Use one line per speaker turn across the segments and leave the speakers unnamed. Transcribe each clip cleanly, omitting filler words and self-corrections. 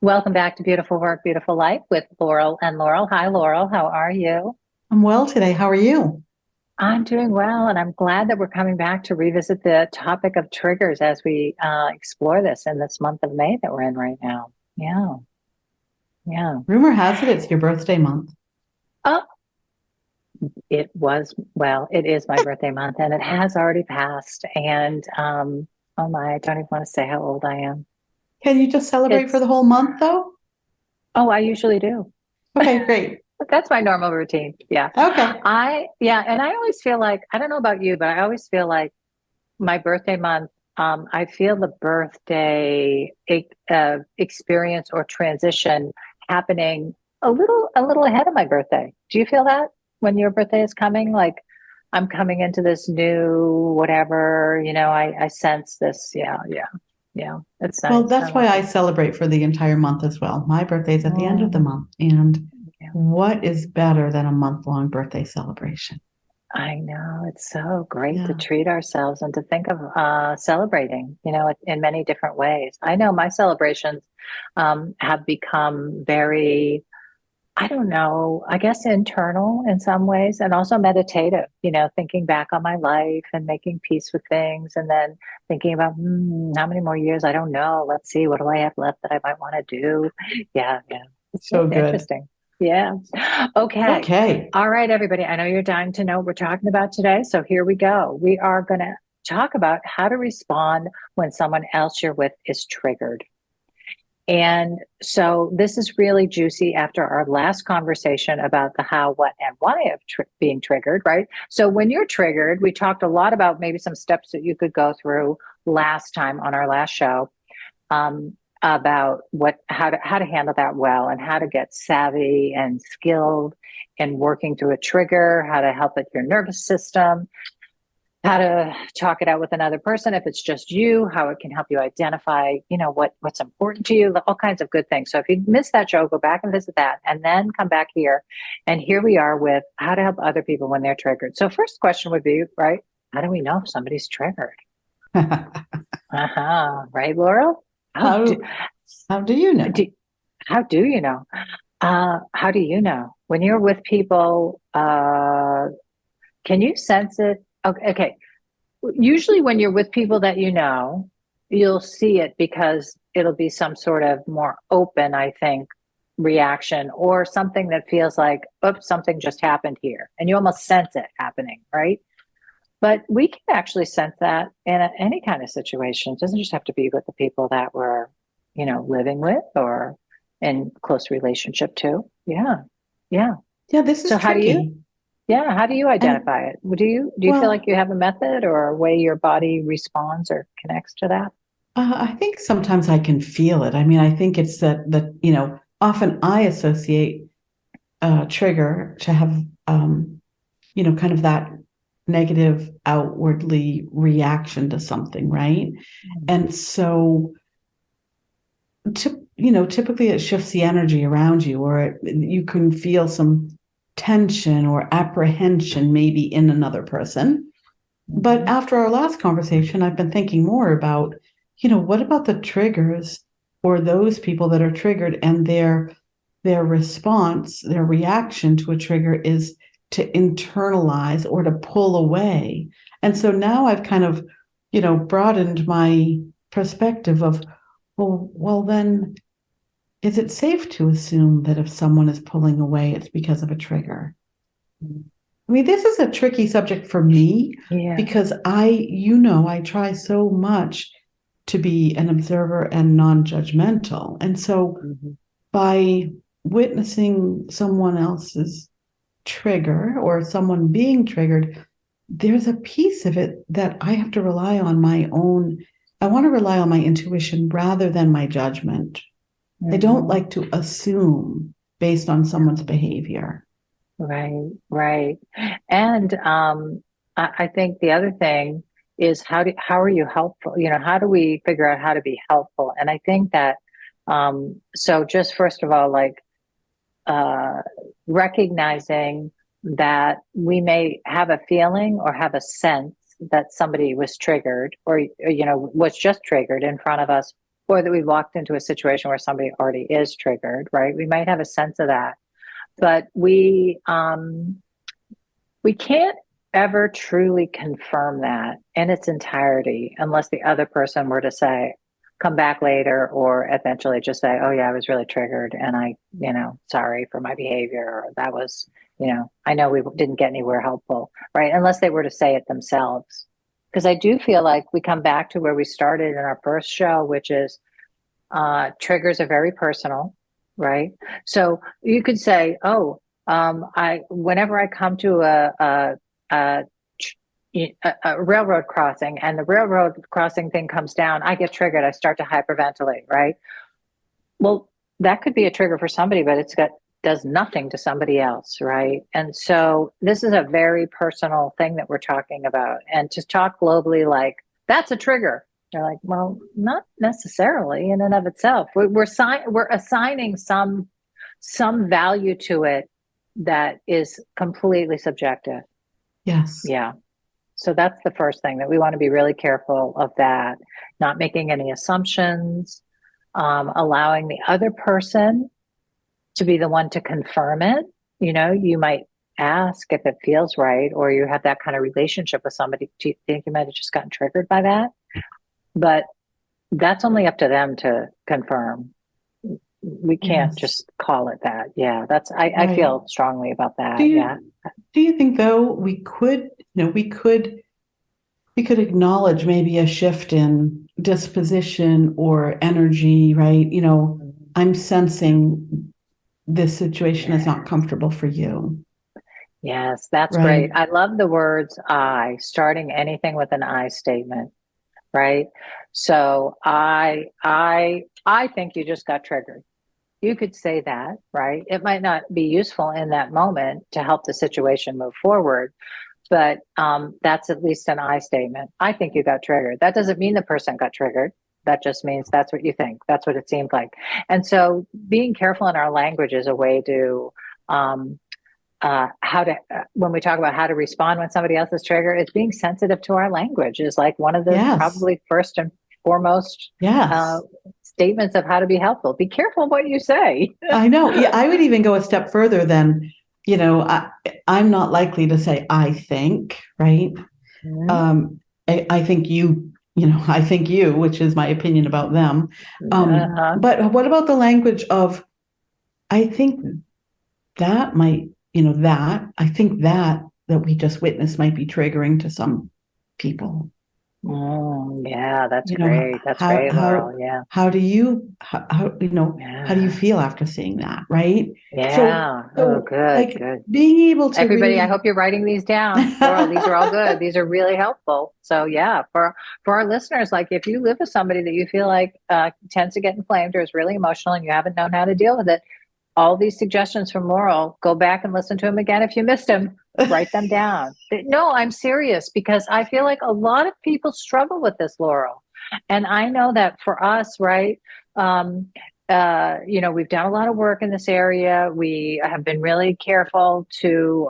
Welcome back to Beautiful Work, Beautiful Life with Laurel and Laurel. Hi, Laurel. How are you?
I'm well today. How are you?
I'm doing well, and I'm glad that we're coming back to revisit the topic of triggers as we explore this in this month of May that we're in right now. Yeah, yeah.
Rumor has it it's your birthday month.
Oh, it is my birthday month, and it has already passed. And oh my, I don't even want to say how old I am.
Can you just celebrate for
It's,
the whole month though?
oh, I usually do.
Okay, great.
That's my normal routine. Yeah.
Okay.
And I always feel like, I don't know about you, but I always feel like my birthday month, I feel the birthday experience or transition happening a little ahead of my birthday. Do you feel that when your birthday is coming? Like I'm coming into this new whatever, I sense this. Yeah, yeah, yeah. It's
Well,
nice. I
that's why
love
I
it.
celebrate for the entire month as well. My birthday's at the end of the
Mm,
month. And
yeah.
what is better than a month-long birthday celebration?
I know it's so great to
Yeah.
treat ourselves and to think of celebrating, in many different ways. I know my celebrations have become very, I don't know, I guess internal in some ways and also meditative, thinking back on my life and making peace with things and then thinking about how many more years, I don't know. Let's see, what do I have left that I might want to do? Yeah, yeah. It's
So good.
interesting. Yeah. Okay.
Okay.
All right, everybody. I know you're dying to know what we're talking about today. So here we go. We are going to talk about how to respond when someone else you're with is triggered. And so this is really juicy after our last conversation about the how, what, and why of being triggered, right? So when you're triggered, we talked a lot about maybe some steps that you could go through last time on our last show about how to handle that well and how to get savvy and skilled in working through a trigger, how to help with your nervous system, how to talk it out with another person if it's just you, how it can help you identify, what's important to you, all kinds of good things. So if you missed that show, go back and visit that and then come back here. And here we are with how to help other people when they're triggered. So first question would be, right, how do we know if somebody's triggered? Uh-huh. Right, Laurel? How do,
How how do you know?
do how do you know? How do you know? When you're with people, can you sense it? Okay. Usually when you're with people that you'll see it because it'll be some sort of more open, I think, reaction or something that feels like, oops, something just happened here. And you almost sense it happening, right? But we can actually sense that in any kind of situation. It doesn't just have to be with the people that we're, living with or in close relationship to. Yeah. Yeah.
Yeah, this is
So
tricky.
how do you
And
identify it? Do you feel like
well,
you have a method or a way your body responds or connects to that?
I think sometimes I can feel it. I mean, I think it's that often I associate trigger to have kind of that negative outwardly reaction to something, right? And so typically it shifts the energy around you, or you can feel some tension or apprehension maybe in another person. But
Mm-hmm.
after our last conversation, I've been thinking more about, what about the triggers or those people that are triggered and their response, their reaction to a trigger is to internalize or to pull away. And so now I've kind of, broadened my perspective of, well, then is it safe to assume that if someone is pulling away, it's because of a trigger? I mean, this is a tricky subject for me
Yeah.
because I try so much to be an observer and non-judgmental. And so
Mm-hmm.
by witnessing someone else's trigger or someone being triggered, there's a piece of it that I have to rely on my own. I want to rely on my intuition rather than my judgment. I don't
Mm-hmm.
like to assume based on someone's behavior.
Right, right. And I think the other thing is how are you helpful? How do we figure out how to be helpful? And I think that so just first of all, like uh, recognizing that we may have a feeling or have a sense that somebody was triggered or was just triggered in front of us or that we walked into a situation where somebody already is triggered, right? We might have a sense of that, but we can't ever truly confirm that in its entirety unless the other person were to say, come back later, or eventually just say, oh, yeah, I was really triggered and sorry for my behavior. Or that was, I know we didn't get anywhere helpful, right? Unless they were to say it themselves. Because I do feel like we come back to where we started in our first show, which is triggers are very personal, right? So you could say, oh, whenever I come to a railroad crossing and the railroad crossing thing comes down, I get triggered. I start to hyperventilate, right? Well, that could be a trigger for somebody, but does nothing to somebody else, right? And so this is a very personal thing that we're talking about. And to talk globally, like that's a trigger. They're like, well, not necessarily in and of itself. We're assigning some value to it that is completely subjective.
Yes.
Yeah. So that's the first thing, that we want to be really careful of that, not making any assumptions, allowing the other person to be the one to confirm it. You might ask if it feels right, or you have that kind of relationship with somebody. Do you think you might have just gotten triggered by that? But that's only up to them to confirm. We can't just call it that. Yeah, I feel strongly about that.
Do you think though we could acknowledge maybe a shift in disposition or energy, right? I'm sensing this situation is not comfortable for you.
Yes, that's great. I love the words I, starting anything with an I statement, right? So I think you just got triggered. You could say that, right? It might not be useful in that moment to help the situation move forward, but that's at least an I statement. I think you got triggered. That doesn't mean the person got triggered. That just means that's what you think. That's what it seemed like. And so being careful in our language is a way to when we talk about how to respond when somebody else is triggered, it's being sensitive to our language is like one of the probably first and foremost statements of how to be helpful. Be careful what you say.
I know. Yeah, I would even go a step further than, I'm not likely to say, I think, right? Mm-hmm. I think you, I think you, which is my opinion about them. But what about the language of, I think that might, I think that we just witnessed might be triggering to some people.
Yeah, that's great. That's great, Laurel. Yeah.
How do you, how do you feel after seeing that? Right.
Yeah. So good. Good.
Being able to
everybody, I hope you're writing these down, Laurel. These are all good. These are really helpful. So yeah, for our listeners, like if you live with somebody that you feel like tends to get inflamed or is really emotional and you haven't known how to deal with it, all these suggestions from Laurel, go back and listen to them again. If you missed them, write them down. No, I'm serious, because I feel like a lot of people struggle with this, Laurel. And I know that for us, right, we've done a lot of work in this area. We have been really careful to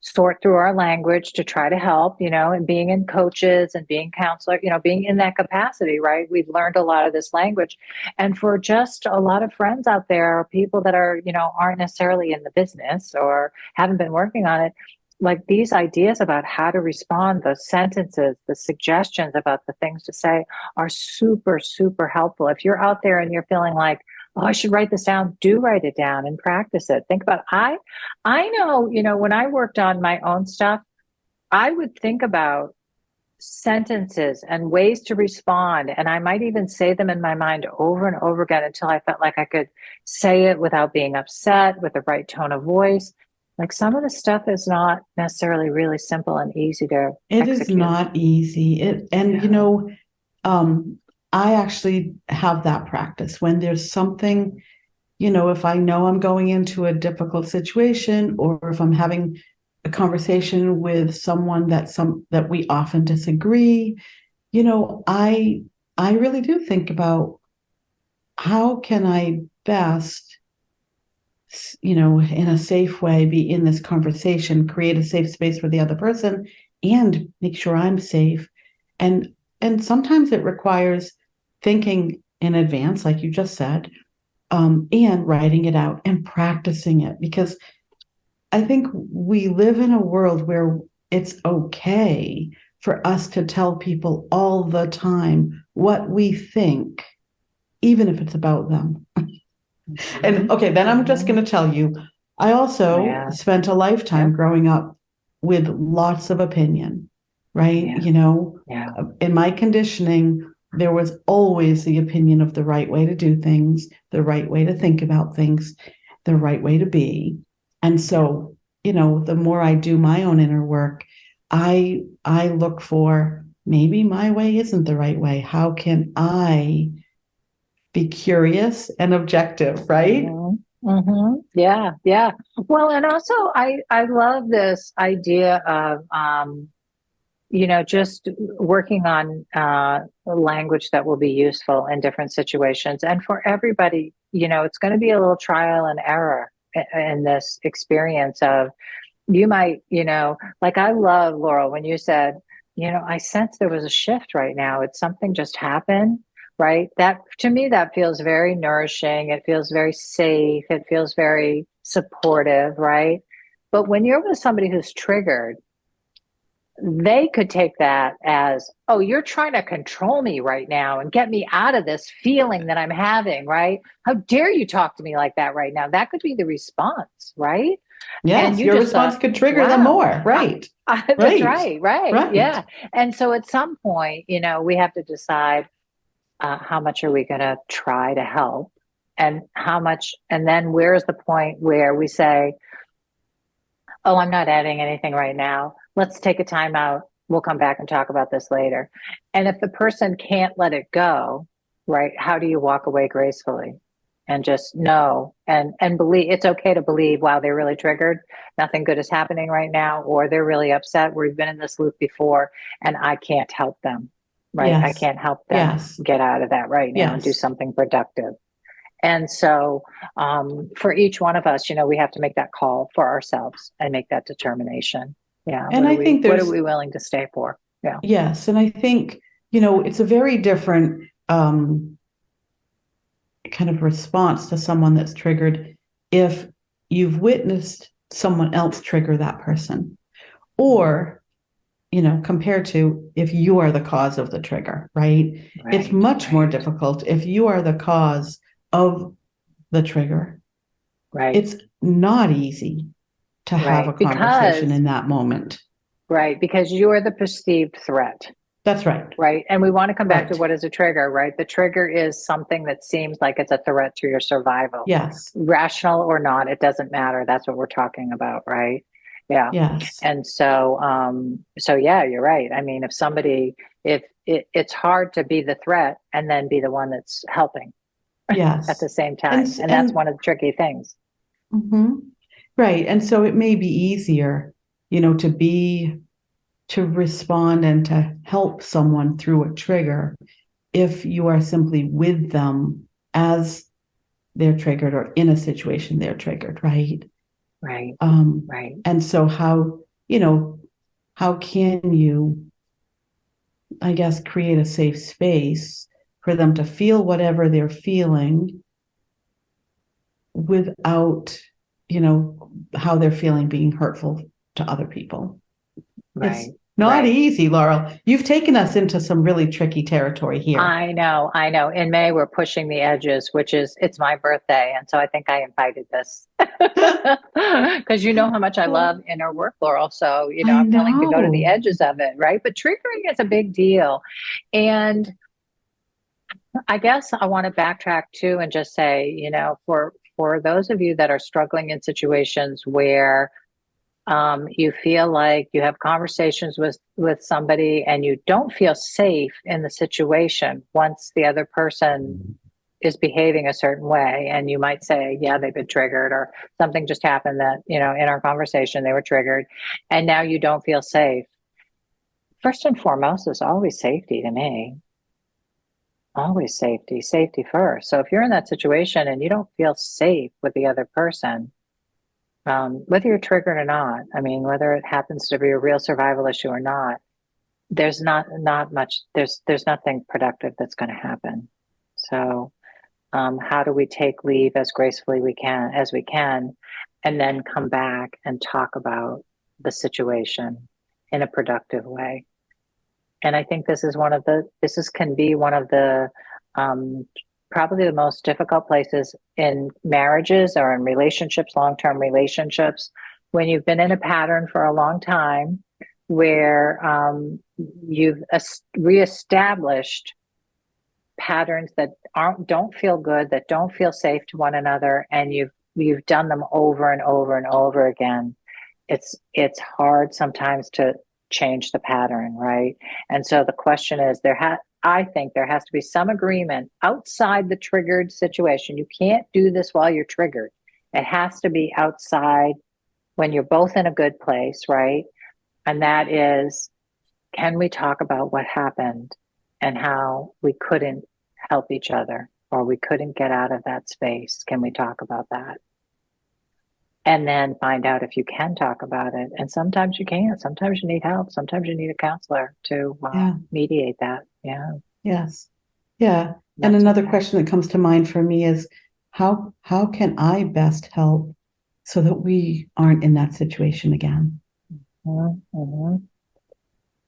sort through our language to try to help, and being in coaches and being counselor, being in that capacity, right? We've learned a lot of this language. And for just a lot of friends out there, people that are, aren't necessarily in the business or haven't been working on it, like these ideas about how to respond, the sentences, the suggestions about the things to say are super, super helpful. If you're out there and you're feeling like, oh, I should write this down, do write it down and practice it. Think about, I know, when I worked on my own stuff, I would think about sentences and ways to respond. And I might even say them in my mind over and over again until I felt like I could say it without being upset, with the right tone of voice. Like some of the stuff is not necessarily really simple and easy to execute.
It is not easy. I actually have that practice when there's something, if I know I'm going into a difficult situation, or if I'm having a conversation with someone that we often disagree, I really do think about how can I best, in a safe way, be in this conversation, create a safe space for the other person and make sure I'm safe. And and sometimes it requires thinking in advance, like you just said, and writing it out and practicing it, because I think we live in a world where it's okay for us to tell people all the time what we think, even if it's about them. And okay, then I'm just going to tell you, I also
Yeah.
spent a lifetime
Yep.
growing up with lots of opinion, right?
Yeah.
You know,
Yeah.
in my conditioning, there was always the opinion of the right way to do things, the right way to think about things, the right way to be. And so, you know, the more I do my own inner work, I look for maybe my way isn't the right way. How can I be curious and objective, right?
Yeah, yeah. Well, and also I love this idea of just working on language that will be useful in different situations. And for everybody, it's going to be a little trial and error in this experience of you might, like I love Laurel when you said, I sense there was a shift right now. It's something just happened, right? That to me, that feels very nourishing. It feels very safe. It feels very supportive, right? But when you're with somebody who's triggered, they could take that as, oh, you're trying to control me right now and get me out of this feeling that I'm having, right? How dare you talk to me like that right now? That could be the response, right? And
Yes,
you
your
just
response
thought,
could trigger them
wow,
more. Right.
that's
Right.
right, right.
Right.
Yeah. And so at some point, we have to decide how much are we going to try to help and how much, and then where's the point where we say, oh, I'm not adding anything right now. Let's take a time out. We'll come back and talk about this later. And if the person can't let it go, right, how do you walk away gracefully and just know and believe it's okay to believe, wow, they're really triggered. Nothing good is happening right now, or they're really upset. We've been in this loop before and I can't help them, right? I
Yes.
can't help them
Yes.
get out of that right now and do
Yes.
something productive. And so, for each one of us, we have to make that call for ourselves and make that determination. Yeah.
And I think
What are
there's,
we willing to stay for? Yeah.
yes. And I think, you know, it's a very different kind of response to someone that's triggered if you've witnessed someone else trigger that person, or you know, compared to if you are the cause of the trigger, right? It's
Right.
much more
Right.
difficult if you are the cause of the trigger.
Right.
It's not easy to have a
Right.
conversation in that moment.
Because you are the perceived threat.
That's right.
Right. And we want to come back to
Right.
what is a trigger, right? The trigger is something that seems like it's a threat to your survival,
Yes.
rational or not. It doesn't matter. That's what we're talking about, right? Yeah.
Yes.
And so, so yeah, you're right. I mean, if it's hard to be the threat and then be the one that's helping at
Yes.
the same
And
time. And that's
and
one of the tricky things.
mhm. Right. And so it may be easier, you know, to respond and to help someone through a trigger if you are simply with them as they're triggered or in a situation they're triggered, right?
Right.
Um,
Right.
and so how, you know, how can you, I guess, create a safe space for them to feel whatever they're feeling without, you know, how they're feeling being hurtful to other people? It's
Right.
not
Right.
easy, Laurel. You've taken us into some really tricky territory here.
I know, I know. In May, we're pushing the edges, it's my birthday. And so I think I invited this because you know how much I love inner work, Laurel. So,
I
I'm willing to go to the
know.
edges of it, right? But triggering is a big deal. And I guess I want to backtrack too and just say, for those of you that are struggling in situations where you feel like you have conversations with somebody and you don't feel safe in the situation once the other person is behaving a certain way, and you might say, yeah, they've been triggered, or something just happened that in our conversation they were triggered, and now you don't feel safe. First and foremost is always safety to me. Always safety first. So if you're in that situation and you don't feel safe with the other person, whether you're triggered or not, I mean, whether it happens to be a real survival issue or not, not much, there's nothing productive that's going to happen. So how do we take leave as gracefully as we can, and then come back and talk about the situation in a productive way? And I think this can be one of the um, probably the most difficult places in marriages or in relationships, long-term relationships, when you've been in a pattern for a long time where you've reestablished patterns that don't feel good, that don't feel safe to one another, and you've done them over and over and over again. It's hard sometimes to change the pattern, right? And so the question is, I think there has to be some agreement outside the triggered situation. You can't do this while you're triggered. It has to be outside when you're both in a good place, right? And that is, can we talk about what happened and how we couldn't help each other, or we couldn't get out of that space? Can we talk about that? And then find out if you can talk about it. And sometimes you can't. Sometimes you need help. Sometimes you need a counselor to mediate that. Yeah.
Yes. Yeah.
That's
And another
okay.
question that comes to mind for me is how can I best help so that we aren't in that situation again?
Mm-hmm.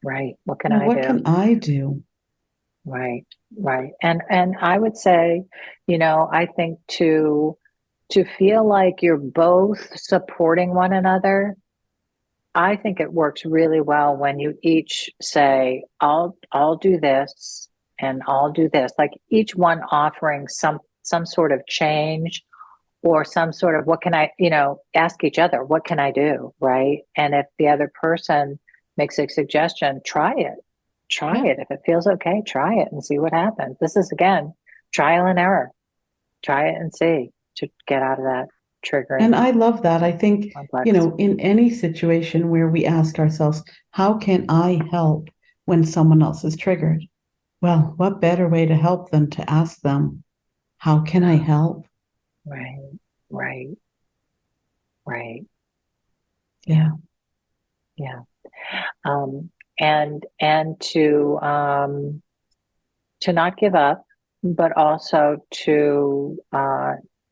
Right. What can
You know,
I
what
do?
can I do?
Right. Right. And I would say, I think to feel like you're both supporting one another, I think it works really well when you each say, I'll do this and I'll do this. Like each one offering some sort of change or some sort of, what can I, ask each other, what can I do? Right. And if the other person makes a suggestion, try it. Try
Yeah.
it. If it feels okay, try it and see what happens. This is again, trial and error. Try it and see to get out of that
And
triggering
I love that. I think,
complex.
in any situation where we ask ourselves, how can I help when someone else is triggered? Well, what better way to help than to ask them, how can I help?
Right, right, right.
Yeah.
Yeah, yeah. Um, and to not give up, but also to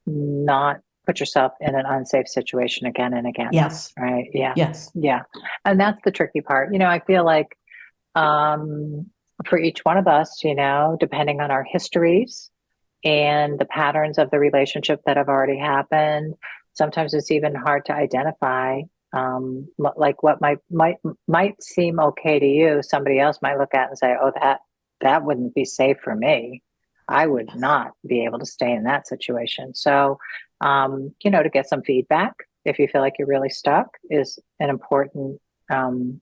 not put yourself in an unsafe situation again and again.
Yes.
Right? Yeah,
Yes.
yeah. And that's the tricky part. I feel like um, for each one of us, depending on our histories and the patterns of the relationship that have already happened, sometimes it's even hard to identify. Like what might seem okay to you, somebody else might look at and say, "Oh, that wouldn't be safe for me. I would not be able to stay in that situation." So, to get some feedback if you feel like you're really stuck is an important um,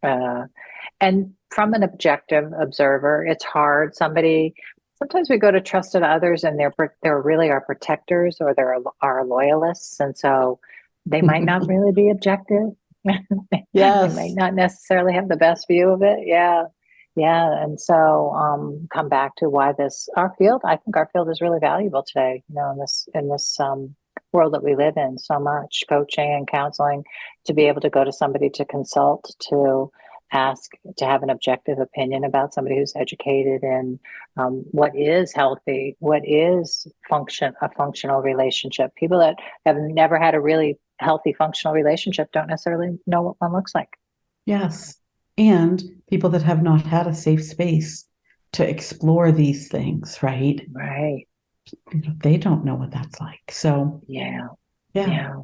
uh, and from an objective observer, it's hard. Sometimes we go to trusted others and they're really our protectors or they're our loyalists. And so they might not really be objective. They might
Yes.
not necessarily have the best view of it. Yeah. Yeah. And so come back to why I think our field is really valuable today, in this world that we live in, so much coaching and counseling, to be able to go to somebody to consult, to ask, to have an objective opinion about somebody who's educated in what is healthy, what is a functional relationship. People that have never had a really healthy functional relationship don't necessarily know what one looks like.
Yes. And people that have not had a safe space to explore these things, right?
Right.
They don't know what that's like. So,
Yeah.
yeah,
Yeah.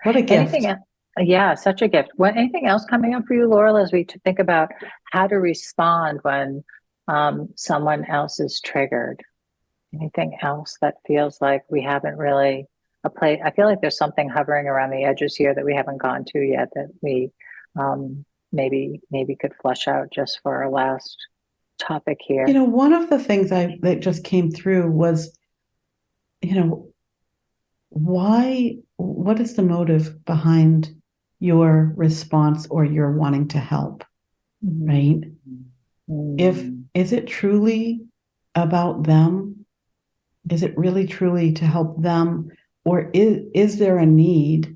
what a
Anything
gift.
else? Yeah, such a gift. Anything else coming up for you, Laurel, as we think about how to respond when someone else is triggered? Anything else that feels like we haven't really I feel like there's something hovering around the edges here that we haven't gone to yet that we maybe could flush out just for our last topic here.
One of the things that just came through was, you know, what is the motive behind your response or your wanting to help, right? If
Mm-hmm.
is it truly about them? Is it really truly to help them? Or is there a need,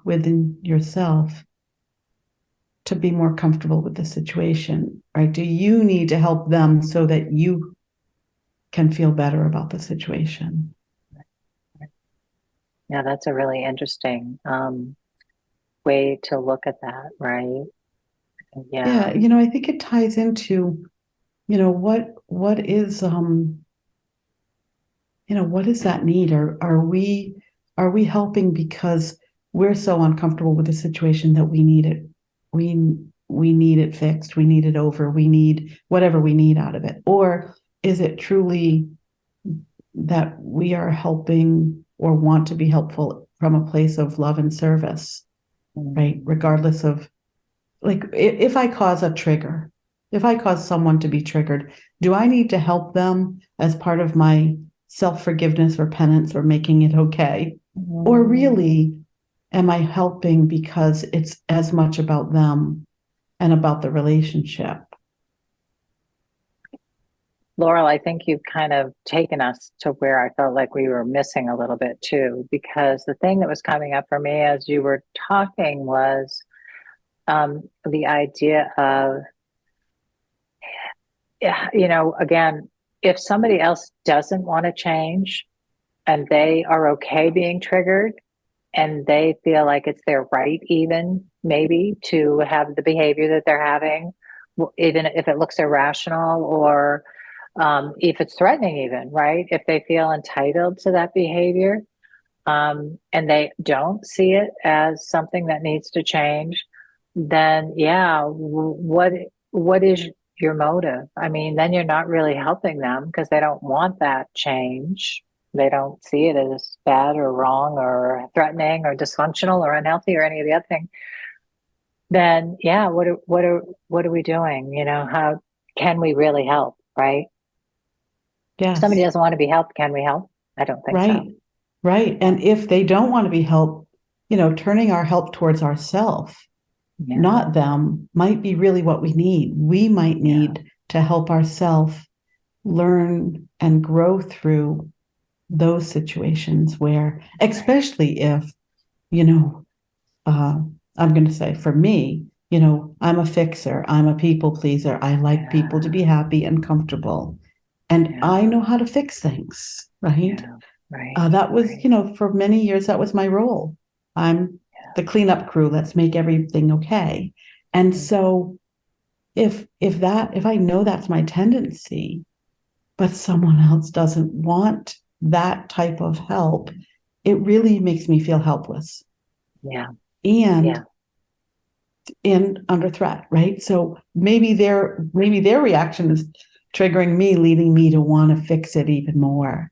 within yourself to be more comfortable with the situation, right? Do you need to help them so that you can feel better about the situation?
Yeah, that's a really interesting way to look at that, right?
Yeah,
Yeah.
I think it ties into, what is what is that need? Are we helping because we're so uncomfortable with the situation that we need it? We need it fixed, we need it over, we need whatever we need out of it. Or is it truly that we are helping or want to be helpful from a place of love and service, right?
Mm.
Regardless of, like, if I cause a trigger, if I cause someone to be triggered, do I need to help them as part of my self-forgiveness or penance or making it okay? Or
Mm.
really, am I helping because it's as much about them and about the relationship?
Laurel, I think you've kind of taken us to where I felt like we were missing a little bit too, because the thing that was coming up for me as you were talking was the idea of, yeah, again, if somebody else doesn't want to change and they are okay being triggered and they feel like it's their right, even maybe to have the behavior that they're having, even if it looks irrational or if it's threatening, even, right? If they feel entitled to that behavior and they don't see it as something that needs to change, then yeah, what is your motive? I mean, then you're not really helping them because they don't want that change. They don't see it as bad or wrong or threatening or dysfunctional or unhealthy or any of the other things. Then yeah, what are we doing? How can we really help, right? If somebody
Yes,
doesn't want to be helped, can we help? I don't think so.
right, right.
Yeah.
And if they don't want to be helped, turning our help towards ourselves,
Yeah.
not them, might be really what we need. We might
Yeah.
need to help ourselves learn and grow through those situations where,
Right.
especially if, you know, uh, I'm going to say for me, I'm a fixer, I'm a people pleaser. I like people to
Yeah.
be happy and comfortable, and I
Yeah.
know how to fix things, right?
Yeah. Right.
That was,
Right.
for many years, that was my role. I'm the cleanup crew. Let's make everything okay. And
Mm.
so if I know that's my tendency, but someone else doesn't want that type of help, it really makes me feel helpless
Yeah.
and
Yeah.
in under threat, right? So maybe their reaction is triggering me, leading me to want to fix it even more.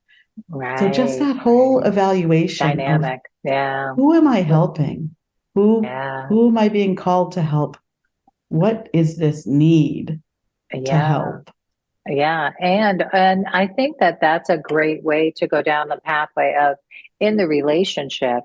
So just
Right.
that whole
Right.
evaluation of
Dynamic. Yeah.
who am I
What?
helping? Who
Yeah.
who am I being called to help? What is this need to
Yeah.
help?
Yeah. And I think that that's a great way to go down the pathway of in the relationship.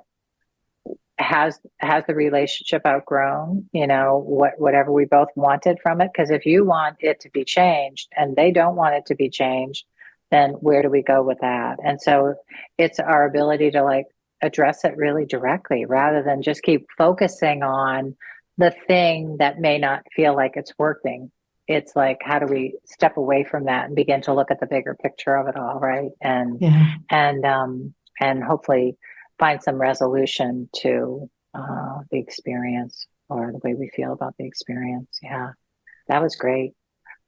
Has the relationship outgrown whatever we both wanted from it? Because if you want it to be changed and they don't want it to be changed, then where do we go with that? And so it's our ability to like address it really directly rather than just keep focusing on the thing that may not feel like it's working. It's like, how do we step away from that and begin to look at the bigger picture of it all, right?
Yeah.
And hopefully find some resolution to the experience or the way we feel about the experience. Yeah, that was great.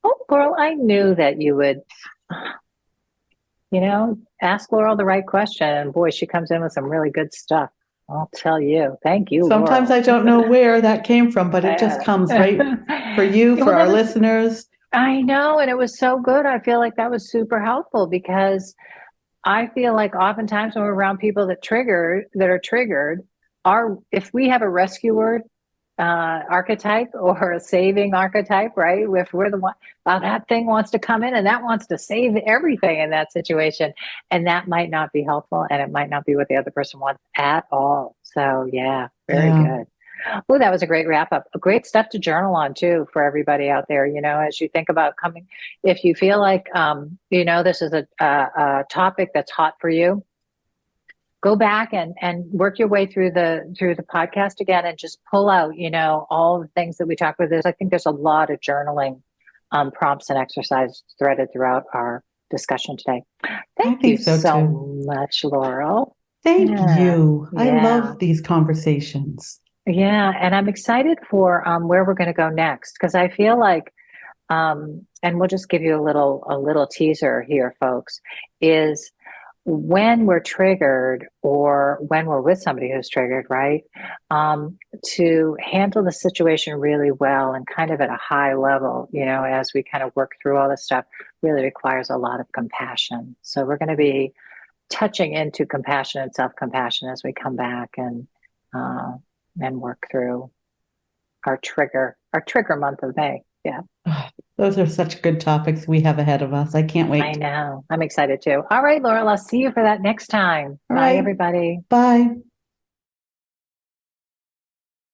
Oh, Laurel, I knew that you would, ask Laurel the right question. And boy, she comes in with some really good stuff. I'll tell you. Thank you,
Sometimes
Laurel.
I don't know where that came from, but it just
Uh,
comes right for you,
well,
for our listeners.
I know, and it was so good. I feel like that was super helpful because I feel like oftentimes when we're around people that are triggered, are if we have a rescuer archetype or a saving archetype, right? If we're the one, that thing wants to come in and that wants to save everything in that situation, and that might not be helpful, and it might not be what the other person wants at all. So yeah, very
Yeah.
good. Oh, that was a great wrap up. Great stuff to journal on too for everybody out there. As you think about coming, if you feel like this is a topic that's hot for you, go back and work your way through the podcast again and just pull out, all the things that we talked about. I think there's a lot of journaling prompts and exercises threaded throughout our discussion today.
I
Thank you
think so too.
so much, Laurel.
Thank
Yeah,
you. I
yeah,
love these conversations.
yeah. And I'm excited for where we're going to go next because I feel like, and we'll just give you a little teaser here, folks, is when we're triggered or when we're with somebody who's triggered, right? To handle the situation really well and kind of at a high level, as we kind of work through all this stuff, really requires a lot of compassion. So we're going to be touching into compassion and self-compassion as we come back uh, and work through our trigger month of May. Yeah,
Ah, those are such good topics we have ahead of us. I can't
I
wait.
know. I'm excited too. All right, Laurel, I'll see you for that next time.
All
Bye,
right.
everybody.
Bye.